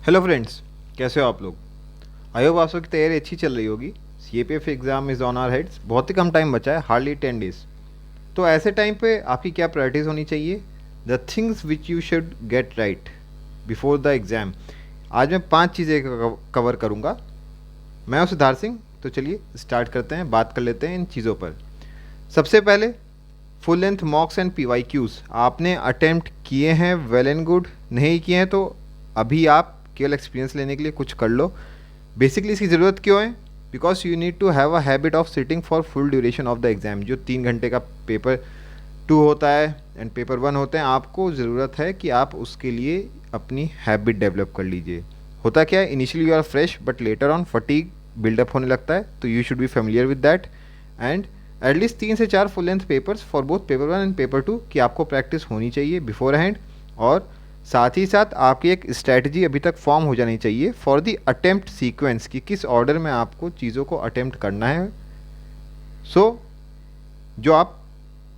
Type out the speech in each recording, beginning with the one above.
Hello friends, कैसे हो आप लोग। आई होप आप सबकी तैयारी अच्छी चल रही होगी। CAPF exam is on our heads, बहुत ही कम टाइम बचा है, हार्डली 10 डेज। तो ऐसे टाइम पे आपकी क्या प्रायोरिटीज़ होनी चाहिए, the things which you should get right before the exam. आज मैं 5 चीज़ें कवर करूँगा। मैं हूँ सिद्धार्थ सिंह। तो चलिए स्टार्ट करते हैं, बात कर लेते हैं इन चीज़ों पर। सबसे पहले फुल लेंथ मॉक्स एंड PYQs आपने अटेम्प्ट किए हैं, वेल एंड गुड। नहीं किए हैं तो अभी आप केवल एक्सपीरियंस लेने के लिए कुछ कर लो। बेसिकली इसकी ज़रूरत क्यों है, because you need to have a habit of sitting for full duration of the exam. जो 3 घंटे का पेपर 2 होता है एंड पेपर 1 होते हैं, आपको ज़रूरत है कि आप उसके लिए अपनी हैबिट डेवलप कर लीजिए। होता क्या है, initially you are fresh but later on fatigue buildup होने लगता है, तो you should be familiar with that. And at least 3 से 4 full length papers for both paper 1 and paper 2 की आपको प्रैक्टिस होनी चाहिए बिफोर हैंड। और साथ ही साथ आपकी एक स्ट्रैटेजी अभी तक फॉर्म हो जानी चाहिए फॉर दी अटेम्प्ट सीक्वेंस, कि किस ऑर्डर में आपको चीज़ों को अटेम्प्ट करना है। जो आप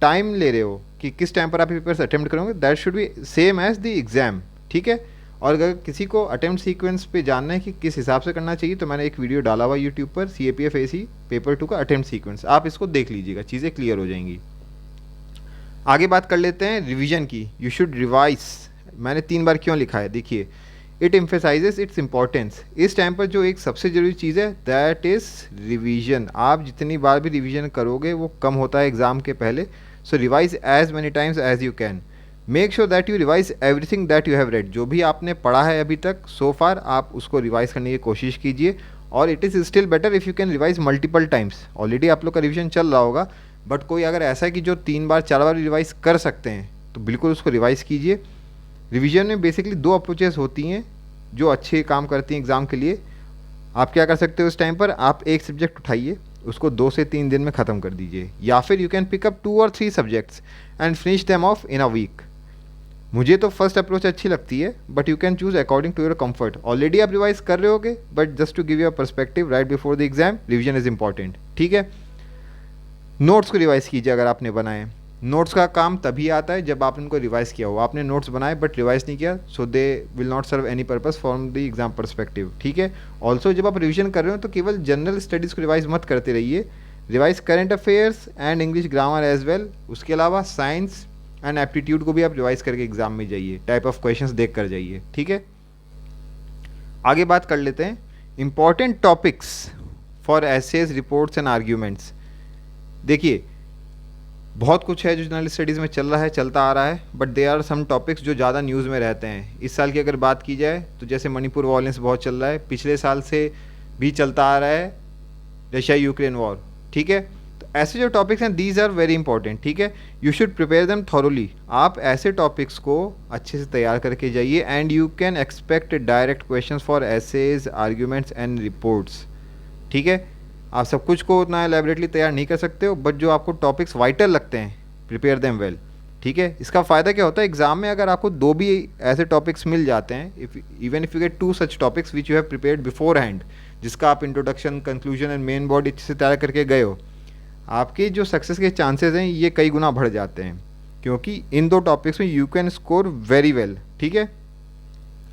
टाइम ले रहे हो कि किस टाइम पर आप पेपर्स अटेम्प्ट करोगे, that should be same as the exam, ठीक है। और अगर किसी को अटेम्प्ट सीक्वेंस पे जानना है कि किस हिसाब से करना चाहिए, तो मैंने एक वीडियो डाला हुआ यूट्यूब पर, CAPF AC पेपर 2 का अटेम्प्ट सीक्वेंस, आप इसको देख लीजिएगा, चीज़ें क्लियर हो जाएंगी। आगे बात कर लेते हैं रिवीजन की। You should revise. मैंने 3 बार क्यों लिखा है, देखिए, इट एम्फेसाइजेस इट्स इंपॉर्टेंस। इस टाइम पर जो एक सबसे ज़रूरी चीज़ है दैट इज़ रिवीजन। आप जितनी बार भी रिवीजन करोगे वो कम होता है एग्ज़ाम के पहले। So revise as many times as you can. Make sure that you revise everything that you have read. जो भी आपने पढ़ा है अभी तक सो फार, आप उसको रिवाइज करने की कोशिश कीजिए। और it is still better if you can revise multiple times. Already आप लोग का रिविजन चल रहा होगा, बट कोई अगर ऐसा है कि जो 3 बार 4 बार रिवाइज कर सकते हैं, तो बिल्कुल उसको रिवाइज कीजिए। रिवीजन में बेसिकली 2 अप्रोचेस होती हैं जो अच्छे काम करती हैं एग्ज़ाम के लिए। आप क्या कर सकते हो, इस टाइम पर आप एक सब्जेक्ट उठाइए, उसको 2 से 3 दिन में ख़त्म कर दीजिए, या फिर यू कैन पिकअप 2 और 3 subjects and finish them off in a week. मुझे तो फर्स्ट अप्रोच अच्छी लगती है, but you can choose according to your comfort. Already आप रिवाइज कर रहे होगे, but just to give your perspective right before the exam, revision is important, ठीक है। नोट्स को रिवाइज़ कीजिए अगर आपने बनाए। नोट्स का काम तभी आता है जब आपने उनको रिवाइज़ किया हो। आपने नोट्स बनाए बट रिवाइज़ नहीं किया, so they will not serve any purpose from the exam perspective, ठीक है। ऑल्सो जब आप रिवीजन कर रहे हो तो केवल जनरल स्टडीज़ को रिवाइज़ मत करते रहिए, revise current affairs and English grammar as well. उसके अलावा साइंस एंड एप्टीट्यूड को भी आप रिवाइज करके एग्जाम में जाइए, टाइप ऑफ क्वेश्चंस देख कर जाइए, ठीक है। आगे बात कर लेते हैं important topics for essays, reports and arguments. देखिए, बहुत कुछ है जो जनरल स्टडीज़ में चल रहा है, चलता आ रहा है, but they are some topics जो ज़्यादा न्यूज़ में रहते हैं। इस साल की अगर बात की जाए तो जैसे मणिपुर वॉयलेंस बहुत चल रहा है, पिछले साल से भी चलता आ रहा है रशिया यूक्रेन वॉर, ठीक है। तो ऐसे जो टॉपिक्स हैं दीज आर वेरी इंपॉर्टेंट, ठीक है। You should prepare them thoroughly. आप ऐसे टॉपिक्स को अच्छे से तैयार करके जाइए and you can expect direct questions for essays, arguments and reports, ठीक है। आप सब कुछ को उतना एलेबरेटली तैयार नहीं कर सकते हो, बट जो आपको टॉपिक्स वाइटल लगते हैं प्रिपेयर देम वेल, ठीक है। इसका फ़ायदा क्या होता है, एग्जाम में अगर आपको 2 भी ऐसे टॉपिक्स मिल जाते हैं, even if you get 2 such topics which you have prepared before hand, जिसका आप introduction, conclusion and main body अच्छे से तैयार करके गए हो, आपके जो सक्सेस के चांसेस हैं ये कई गुना बढ़ जाते हैं, क्योंकि इन 2 टॉपिक्स में you can score very well, ठीक है।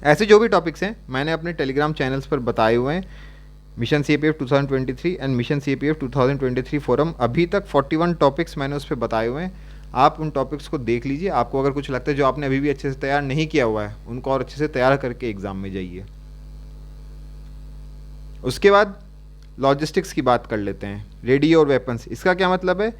ऐसे जो भी टॉपिक्स हैं मैंने अपने टेलीग्राम चैनल्स पर बताए हुए हैं। Mission CAPF 2023 and mission CAPF 2023 forum, अभी तक 41 टॉपिक्स मैंने उस पर बताए हुए हैं। आप उन टॉपिक्स को देख लीजिए। आपको अगर कुछ लगता है जो आपने अभी भी अच्छे से तैयार नहीं किया हुआ है, उनको और अच्छे से तैयार करके एग्ज़ाम में जाइए। उसके बाद लॉजिस्टिक्स की बात कर लेते हैं, रेडियो और वेपन्स। इसका क्या मतलब है,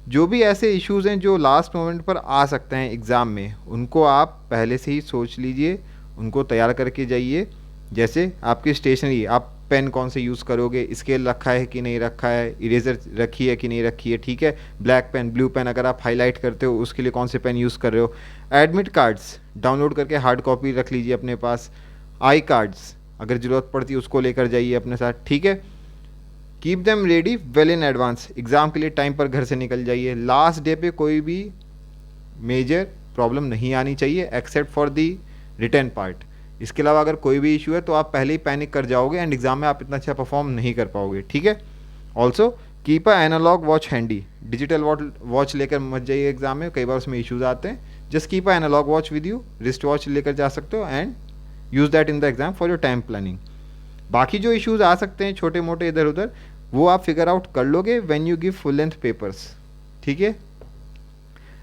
जो भी ऐसे इश्यूज़ हैं जो लास्ट मोमेंट पर आ सकते हैं एग्ज़ाम में, उनको आप पहले से ही सोच लीजिए, उनको तैयार करके जाइए। जैसे आपकी स्टेशनरी, आप पेन कौन से यूज़ करोगे, स्केल रखा है कि नहीं रखा है, इरेजर रखी है कि नहीं रखी है, ठीक है। ब्लैक पेन, ब्लू पेन अगर आप हाईलाइट करते हो उसके लिए कौन से पेन यूज़ कर रहे हो। एडमिट कार्ड्स डाउनलोड करके हार्ड कॉपी रख लीजिए अपने पास। आई कार्ड्स अगर ज़रूरत पड़ती है उसको लेकर जाइए अपने साथ, ठीक है। Keep them ready well in advance. Exam के लिए टाइम पर घर से निकल जाइए। लास्ट डे पे कोई भी मेजर प्रॉब्लम नहीं आनी चाहिए except for the return part. इसके अलावा अगर कोई भी इशू है तो आप पहले ही पैनिक कर जाओगे एंड एग्जाम में आप इतना अच्छा परफॉर्म नहीं कर पाओगे, ठीक है। Also keep a analog watch handy. Digital watch लेकर मत जाइए एग्जाम में, कई बार उसमें इश्यूज आते हैं। Just keep a analog watch with you, wrist watch लेकर जा सकते हो and use that in the exam for your time planning. बाकी जो इश्यूज़ आ सकते हैं छोटे मोटे इधर उधर, वो आप फिगर आउट कर लोगे when you give full length papers, ठीक है।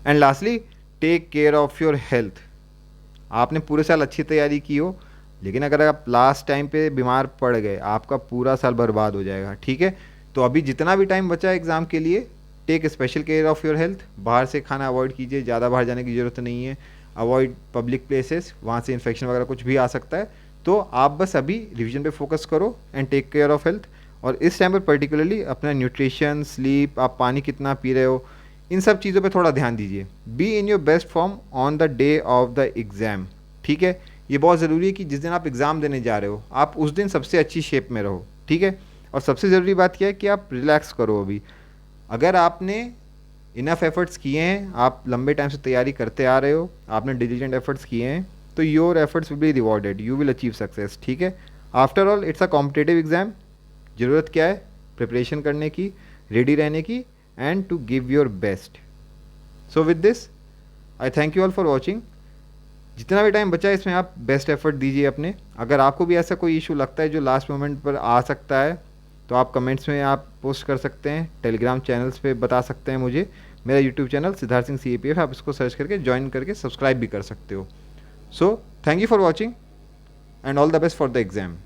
And lastly, take care of your health. आपने पूरे साल अच्छी तैयारी की हो, लेकिन अगर आप लास्ट टाइम पे बीमार पड़ गए, आपका पूरा साल बर्बाद हो जाएगा, ठीक है। तो अभी जितना भी टाइम बचा है एग्ज़ाम के लिए, take special care of your health. बाहर से खाना अवॉइड कीजिए, ज़्यादा बाहर जाने की ज़रूरत नहीं है। अवॉइड पब्लिक प्लेसेस, वहाँ से इन्फेक्शन वगैरह कुछ भी आ सकता है। तो आप बस अभी रिवीजन पे फोकस करो and take care of health. और इस टाइम पर पर्टिकुलरली अपना न्यूट्रिशन, स्लीप, आप पानी कितना पी रहे हो, इन सब चीज़ों पे थोड़ा ध्यान दीजिए। Be in your best form on the day of the exam, ठीक है। ये बहुत ज़रूरी है कि जिस दिन आप एग्ज़ाम देने जा रहे हो, आप उस दिन सबसे अच्छी शेप में रहो, ठीक है। और सबसे ज़रूरी बात क्या है कि आप रिलैक्स करो अभी। अगर आपने इनफ एफर्ट्स किए हैं, आप लंबे टाइम से तैयारी करते आ रहे हो, आपने डिलीजेंट एफर्ट्स किए हैं, तो your efforts will be rewarded, you will achieve success, ठीक है। After all it's a competitive exam. ज़रूरत क्या है? प्रिपरेशन करने की, रेडी रहने की, and to give your best. So with this I thank you all for watching. जितना भी टाइम बचा है इसमें आप बेस्ट एफर्ट दीजिए अपने। अगर आपको भी ऐसा कोई इशू लगता है जो लास्ट मोमेंट पर आ सकता है, तो आप कमेंट्स में आप पोस्ट कर सकते हैं, टेलीग्राम चैनल्स पे बता सकते हैं मुझे। मेरा YouTube channel Siddharth Singh CAPF, आप इसको सर्च करके ज्वाइन करके सब्सक्राइब भी कर सकते हो। So thank you for watching and all the best for the exam.